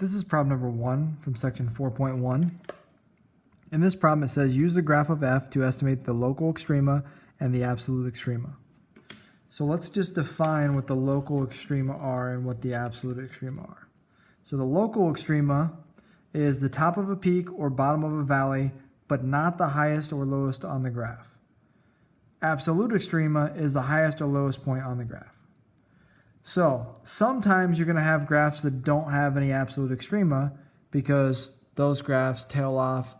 This is problem number 1 from section 4.1. In this problem, it says use the graph of f to estimate the local extrema and the absolute extrema. So let's just define what the local extrema are and what the absolute extrema are. So the local extrema is the top of a peak or bottom of a valley, but not the highest or lowest on the graph. Absolute extrema is the highest or lowest point on the graph. So sometimes you're going to have graphs that don't have any absolute extrema because those graphs tail off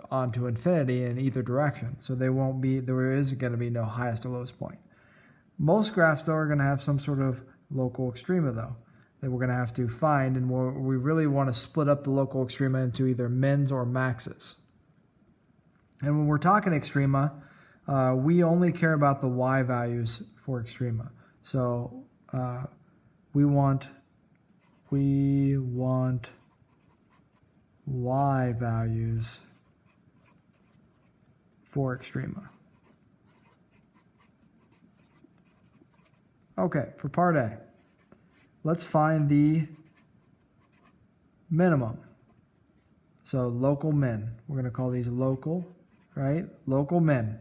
onto infinity in either direction. So there is going to be no highest or lowest point. Most graphs, though, are going to have some sort of local extrema, though, that we're going to have to find, and we really want to split up the local extrema into either mins or maxes. And when we're talking extrema, we only care about the y values for extrema. So we want y values for extrema. Okay, for part A, let's find the minimum. So local min, we're going to call these local, right? Local min.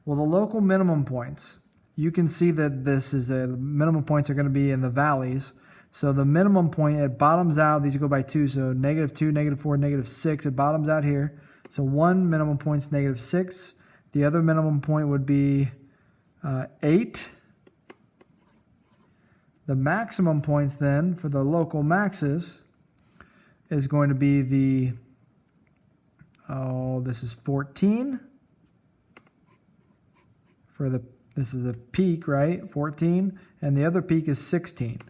Well, the local minimum points, you can see that the minimum points are going to be in the valleys. So the minimum point, it bottoms out, these go by 2, so -2, -4, -6, it bottoms out here. So one minimum point is -6. The other minimum point would be 8. The maximum points then for the local maxes is going to be this is 14. This is the peak, right? 14. And the other peak is 16.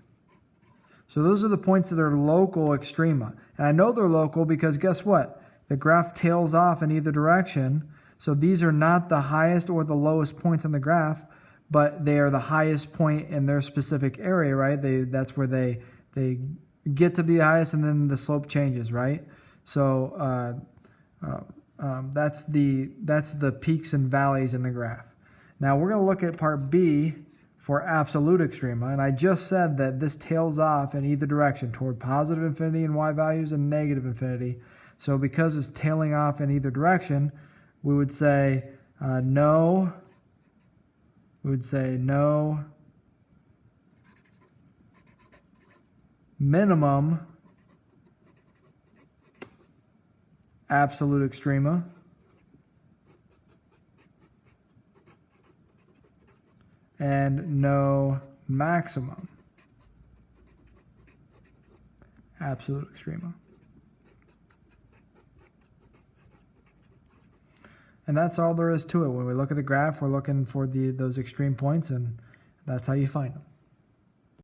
So those are the points that are local extrema. And I know they're local because guess what? The graph tails off in either direction. So these are not the highest or the lowest points on the graph, but they are the highest point in their specific area, right? That's where they get to the highest and then the slope changes, right? So that's the peaks and valleys in the graph. Now we're going to look at part B for absolute extrema, and I just said that this tails off in either direction toward positive infinity in y values and negative infinity. So because it's tailing off in either direction, we would say no minimum absolute extrema and no maximum absolute extrema. And that's all there is to it. When we look at the graph, we're looking for those extreme points, and that's how you find them.